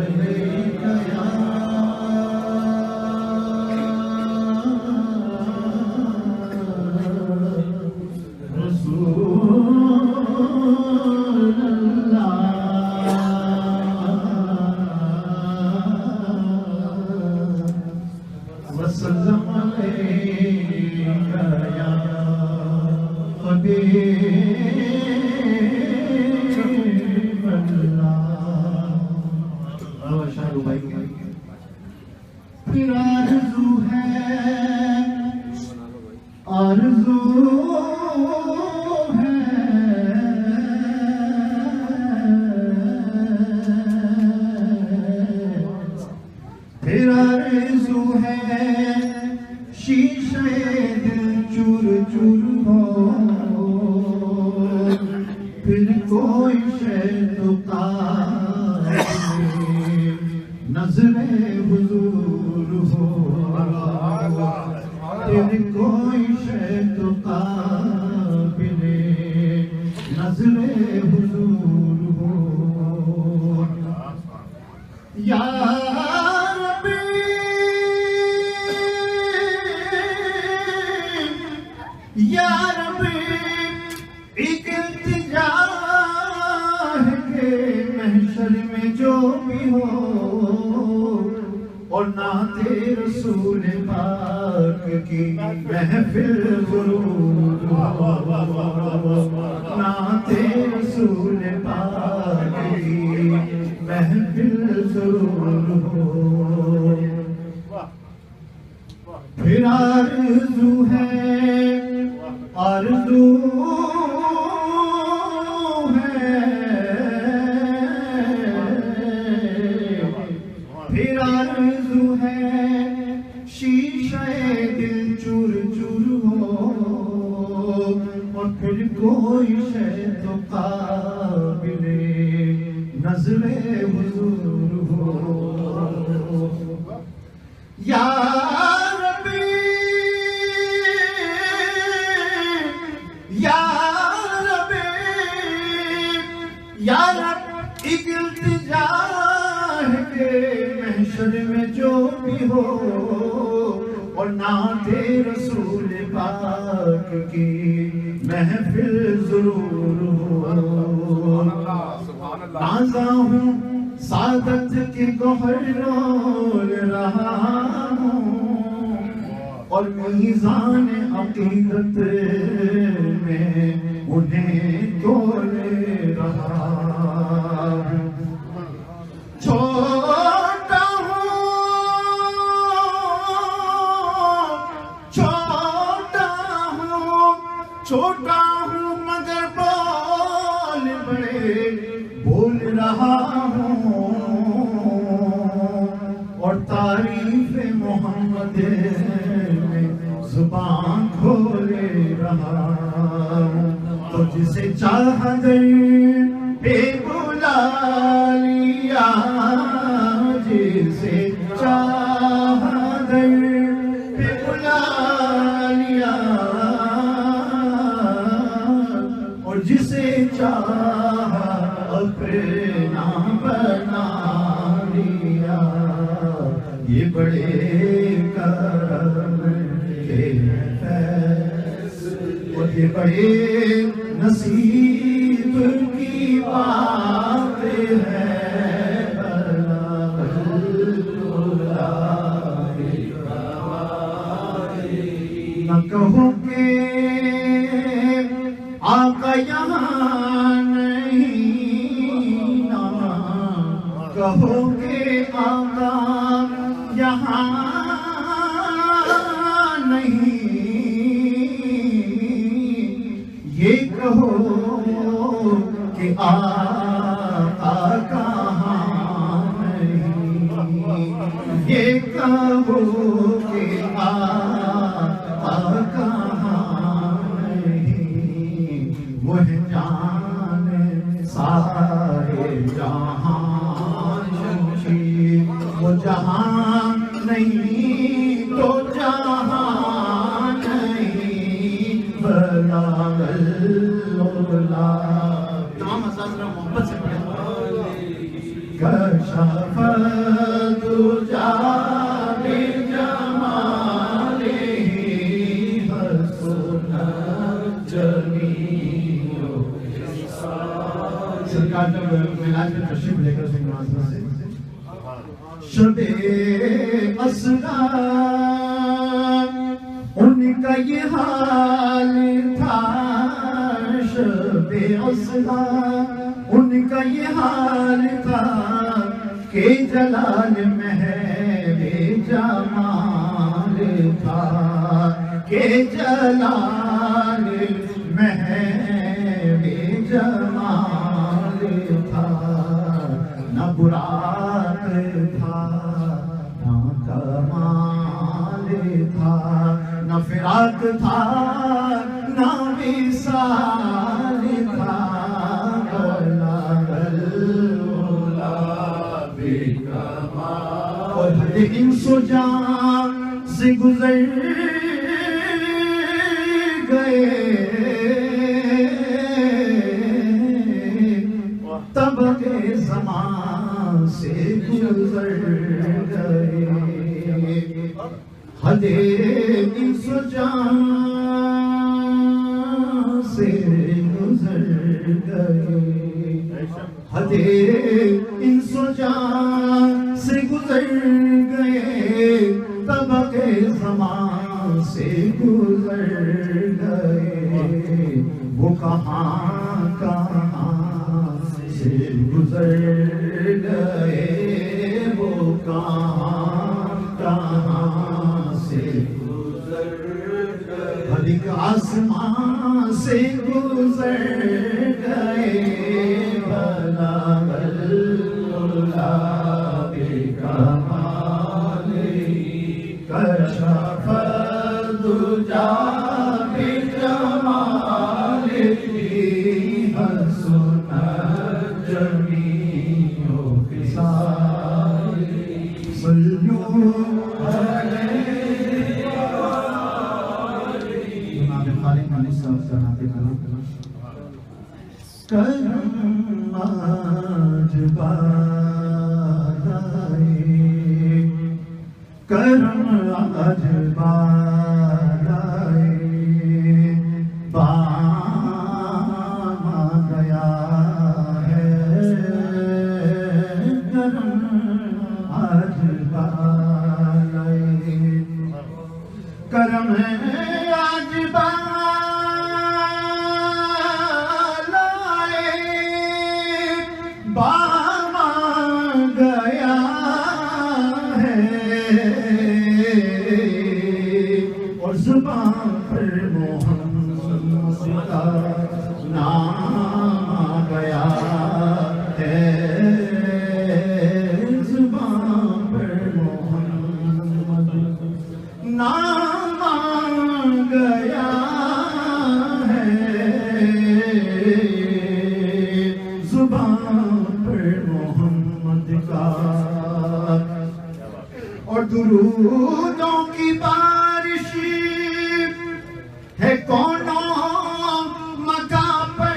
جہاں نہیں تو جہاں نہیں بلاغ العلا. تمام اساتذہ محبت سے پڑھیں. کشف الدجا بجمالہ حسنت جمیع. سرکار جب معراج میں تشریف لے کر سنگھان سے شب اسرا ان کا یہ حال تھا. شب اسرا ان کا یہ حال تھا کہ جلال محب جمال تھا. کہ جلال محب جمال تھا. نہ براق تھا نہ کمال تھا. نہ فراق تھا نہ وصال تھا. اور ہر انس و جان سے گزر گئے طبق زمان سے گزر گئے. حد انس و جان سے گزر گئے. حد انس و جان سے گزر گئے. طبق زمان سے گزر گئے. وہ کہاں کہاں سے گزر گئے. وہ کہاں کہاں سے گزر گئے. ہر ایک آسمان سے گزر گئے. بلاغ العلا بکمالہ کشف الدجا بجمالہ حسنت جمیع خصالہ. صلوا علیہ جناب خالق علیہ السلام کے کلام. کرم آج بار آئے. کرم آج بار آئے. بام آ گیا ہے. کرم آج بار آئے. کرم ہے آج بار بام آ گیا ہے. اور زبان پر محمد کا نام آ گیا ہے. زبان پر محمد نام آ گیا ہے. زبان پر محمد کا. اور درودوں کی بارش ہے کونوں مکان پر.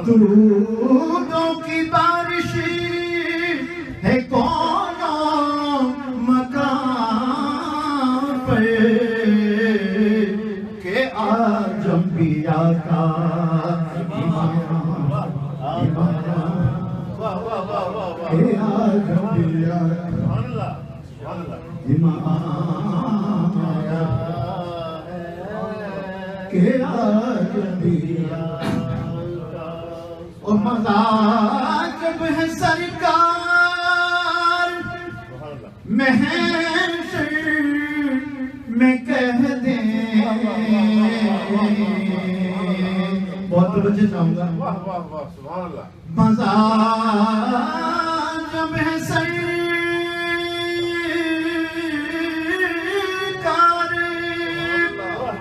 درودوں کی بارش ہے کونوں مکان پر. کہ آج انبیاء کا کہ آج انبیاء کا امام آیا. کہ آج انبیاء اور مزاج جب ہے سرکار محشر میں کہہ دیں. بہت بچے چاہوں گا. مزاج جب ہے سرکار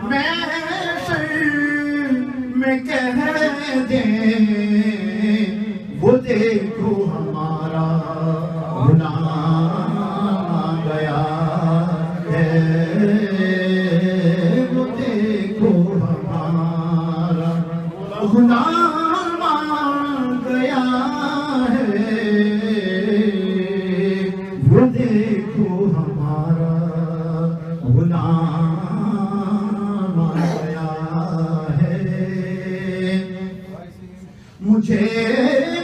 محشر میں کہہ دیں. وہ دیکھو ہمارا غلام آ گیا ہے، وہ دیکھو ہمارا غلام آ گیا ہے، مجھے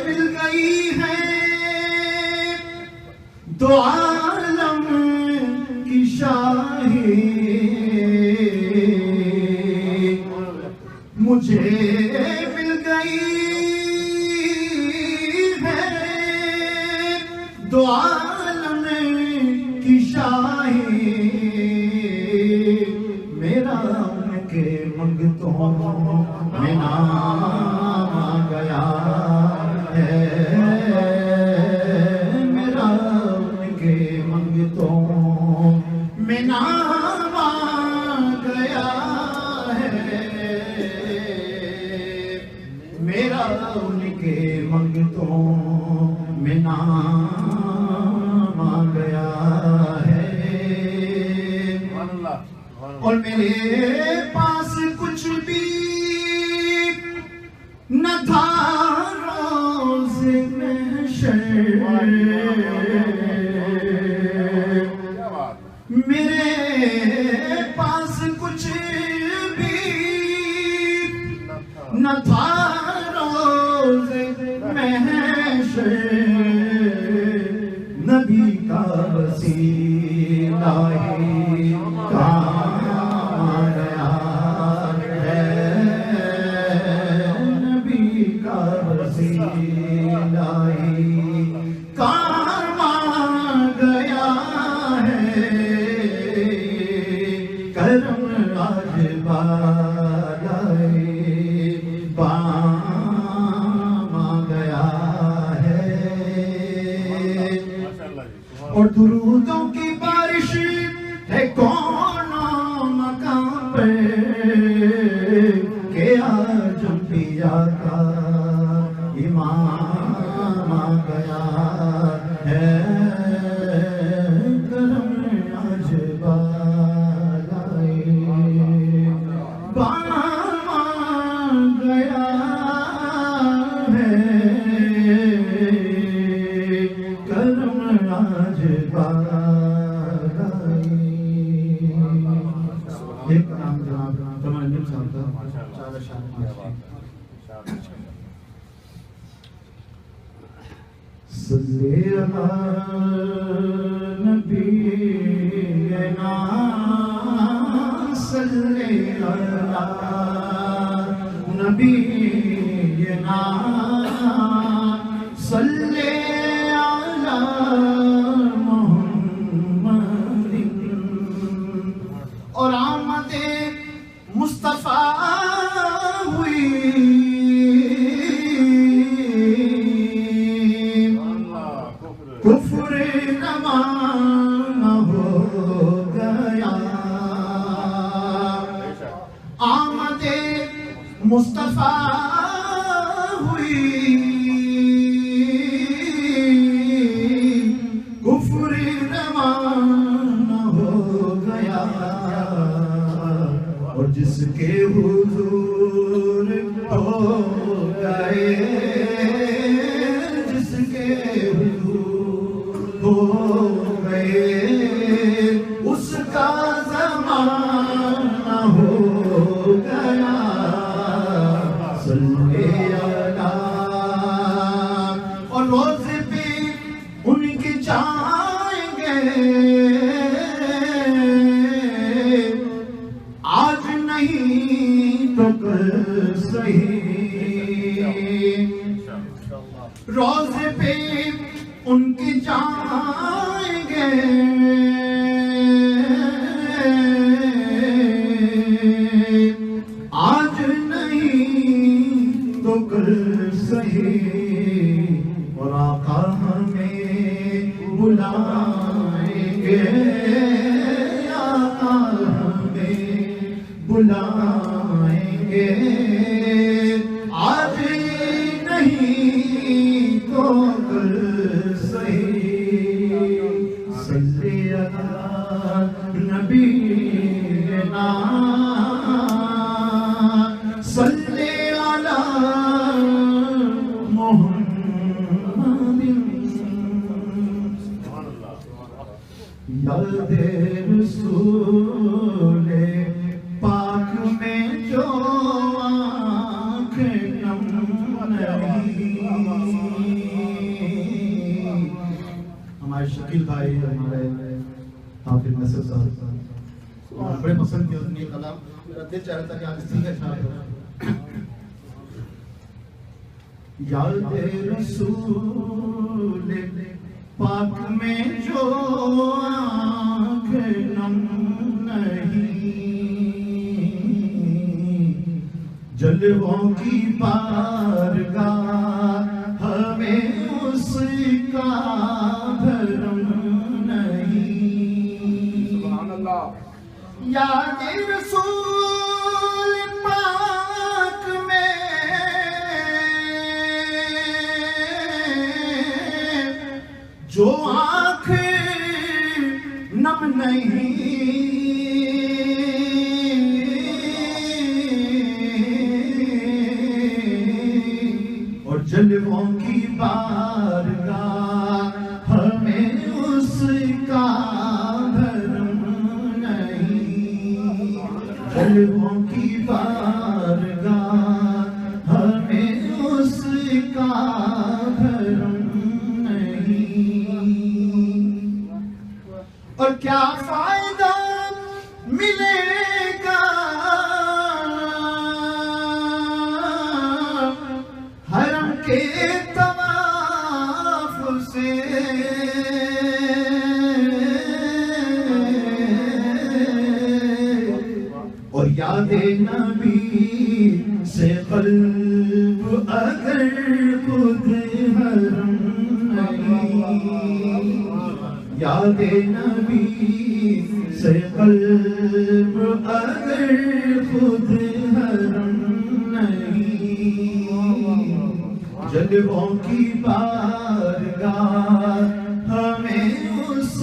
مل گئی ہے تو عالم کی شاہی، مجھے مل گئی ہے تو عالم کی شاہی، میرا ان کے منگتوں میں نام آ گیا ہے، میرا ان کے منگتوں میں نام آ گیا ہے، میرا ان کے منگتوں میں نام آ گیا ہے، اور میرے پاس کچھ بھی نہ تھا روز محشر، میرے پاس کچھ بھی نہ تھا روز محشر، نبی کا وسیلہ ہی کام آ گیا ہے، نبی کا وسیلہ ہی کام آ گیا ہے، کرم آج بالائے بام آ گیا ہے، اور درودوں کی بارش ہے کون مقام پہ کہ آج انبیاء کا امام آ گیا ہے، کرم آج بالائے بام آ گیا ہے، کرم آج بالائے۔ ایک نام جناب تمہارے نیم صاحب کا چار اشعار صلی علی نبینا صلی علی نبینا صلی علی محمد، اور آمد مصطفیٰ ہوئی کفر روانہ ہو گیا، آمد مصطفیٰ ہوئی کفر روانہ ہو گیا، اور جس کے حضور ہو گئے، جس کے حضور ہو گئے، اس کا زمانہ ہو گیا، صلی علی، اور روز پہ ان کے جائیں گے آج نہیں تو کل صحیح، روز پہ ان کی جائیں گے آج نہیں تو کل صحیح، اور آقا ہمیں بلائیں گے، آقا ہمیں بلائیں گے، آج نہیں تو کل صحیح، صلی علی نبی نبینا صلی علی محمد یاد رسول پاک میں جو آنکھ نم نہیں. ہمارے شکیل بھائی ہمارے حافظ نصر صاحب بڑے پسند کیا اپنی کلام. میرا دل چاہ رہا تھا کہ آج اسی کا شاعر ہو. یاد رسول پاک میں جو آنکھ نم نہیں جلووں کی بارگاہ ہمیں اس کا بھرم نہیں. سبحان اللہ. یاد رسول پاک میں جو آنکھ نم نہیں اور جلووں کی بارگاہ ہمیں اس کا بھرم نہیں. جلووں کی بارگاہ ہمیں اس کا بھرم اور کیا فائدہ ملے گا حرم کے طواف سے اور یاد نبی سے قلب اگر خود حرم نہیں. یاد نبی سے قلب اگر خود حرم نہیں جلووں کی بارگاہ ہمیں اس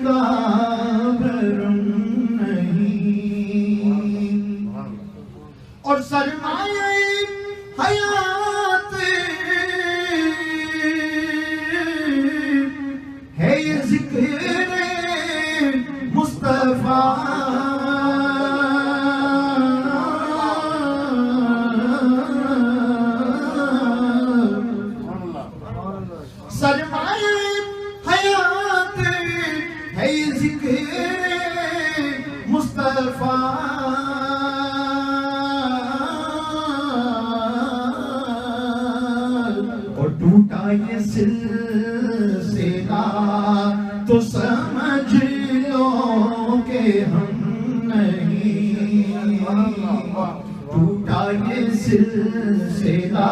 کا بھرم نہیں. اور سرمایہ حیات ہے یہ ذکر مصطفیٰ سرمایہ حیات ہے یہ ذکر مصطفیٰ اور ٹوٹا یہ سلسلہ تو سمجھ لو کہ ہم نہیں. ٹوٹا یہ سلسلہ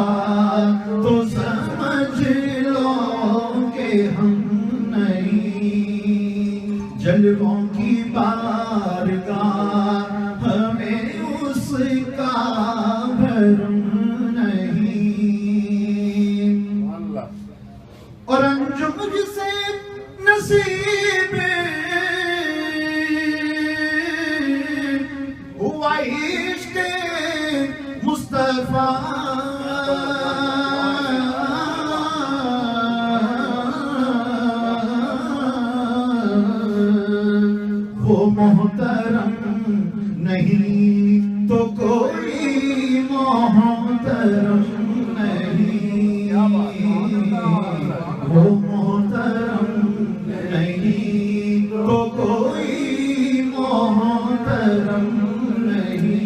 تو سمجھ لو کہ ہم نہیں. جلووں کی بارگاہ ہمیں اس کا بھرم نہیں. اور انجم جسے نصیب ہوا عشق مصطفیٰ وہ محترم نہیں تو کوئی محترم نہیں. وہ محترم نہیں تو کوئی محترم نہیں.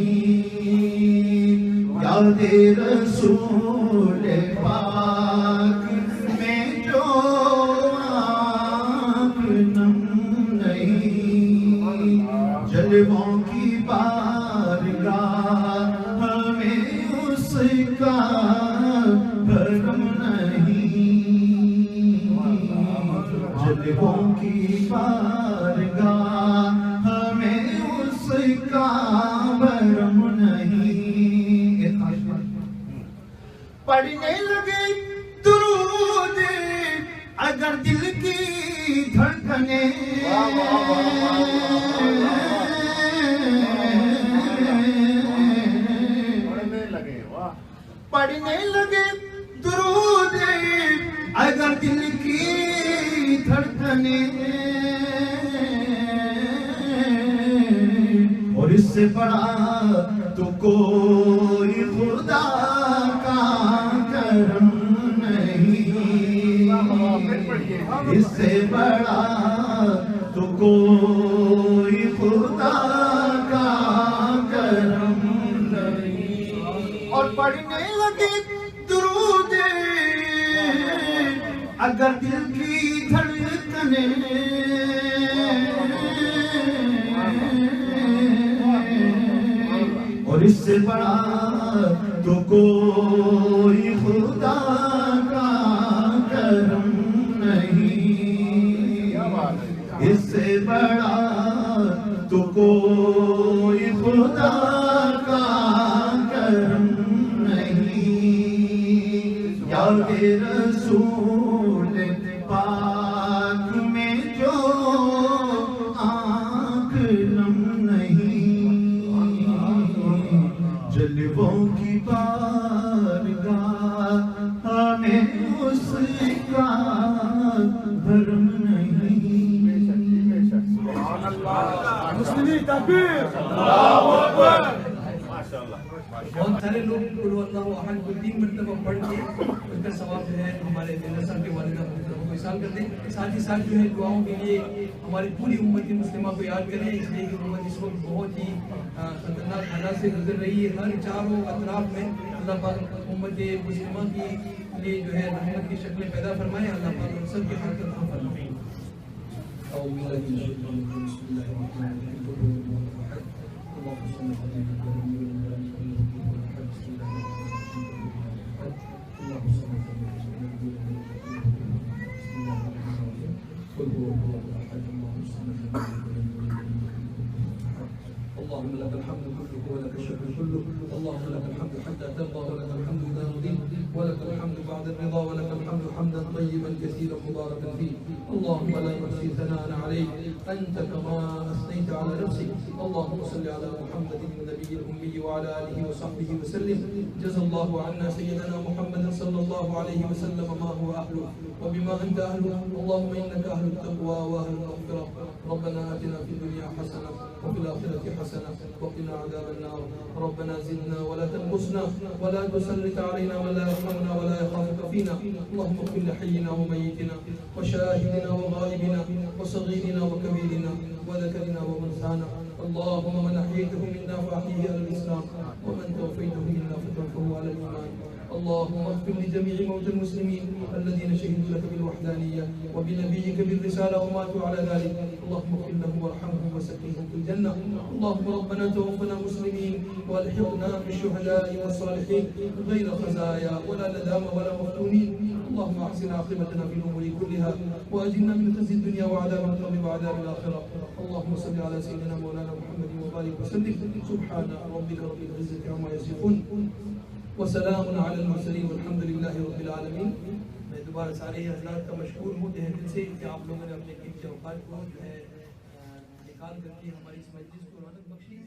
یاد رسول پاک میں جو آنکھ نم نہیں جلووں کی بارگاہ ہمیں اس کا بھرم نہیں. جلووں کی بارگاہ ہمیں اس کا بھرم نہیں. پڑھنے لگے درود اگر دل کی دھڑکنیں پڑھنے لگے درود اگر دل کی دھڑکنیں اور اس سے بڑا تو کوئی خدا کا کرم نہیں، اس سے بڑا تو کوئی خدا کا کرم نہیں۔ اور پڑھنے لگے درود اگر دل کی دھڑکنیں اور اس سے بڑا تو کوئی خدا کا کرم نہیں، اس سے بڑا تو کوئی خدا کا کرم نہیں۔ یاد رسول پاک میں جو آنکھ نم نہیں، جلووں کی بارگاہ ہمیں اس کا بھرم نہیں۔ مسلمین تکبیر، اللہ اکبر۔ بہت سارے لوگ قل ہو اللہ احد کو 3 مرتبہ پڑھ کے اس کا ثواب جو ہے ہمارے جنرل صاحب کے والدہ محترمہ کو احسان کرتے ہیں۔ ساتھ ہی ساتھ جو ہے دعاؤں کے لیے ہماری پوری امت مسلمہ کو یاد کریں، اس لیے کہ امت اس وقت بہت ہی خطرناک حالات سے گزر رہی ہے۔ ہر چاروں اطراف میں اللہ پاک امت مسلمہ کے لیے جو ہے رحمت کی شکلیں پیدا فرمائے۔ اللہ پاک ہم سب کی حرکت ہم فرمائے۔ اعوذ باللہ من الشیطان الرجیم، بسم اللہ الرحمن الرحیم، اللهم صل على محمد اللهم لك الحمد كله ولك الشكر كله، اللهم لك الحمد حتى ترضى ولك الحمد إذا رضيت ولك الحمد بعد الرضا ولك الحمد حمدا طيبا كثيرا مباركا فيه، اللهم لا نحصي ثناء عليك أنت كما أثنيت على نفسك، اللهم صل على محمد النبي الأمي وعلى آله وصحبه وسلم، جزا الله عنا سيدنا محمد صلى الله عليه وسلم ما هو أهله وبما أنت أهله، اللهم إنك أهل التقوى وأهل المغفرة، ربنا آتنا في الدنيا حسنة وفي الآخرة حسنة وقنا عذاب النار، ربنا زدنا ولا تنقصنا ولا تسلط علينا من لا يرحمنا ولا يخافك فينا، اللهم اغفر لحينا وميتنا وشاهدنا وغائبنا وصغيرنا وكبيرنا وذكرنا وانثانا، اللهم من أحييته منا فأحيه على الإسلام ومن توفيته منا فتوفه على الإيمان، اللهم اغفر لجميع موتى المسلمين الذين شهدوا لك بالوحدانية وبنبيك بالرسالة وماتوا على ذلك، اللهم اغفر لهم وارحمهم وسكنهم في الجنة، اللهم ربنا توفنا مسلمين والحقنا بالشهداء والصالحين غير خزايا ولا ندامى ولا مفتونين، اللهم احسن عاقبتنا في الأمور كلها وأجرنا من خزي الدنيا وعذاب القبر وعذاب الآخرة، اللهم صل على سيدنا مولانا محمد وبارك وسلم، سبحان ربك رب العزة عما يصفون وسلام على المرسلين والحمد لله رب العالمین۔ میں دوبارہ سارے حضرات کا مشکور ہوں تہ دل سے کہ آپ لوگوں نے اپنے قیمتی اوقات کو جو ہے نکال کر کے ہماری اس مجلس کو رونق بخشی۔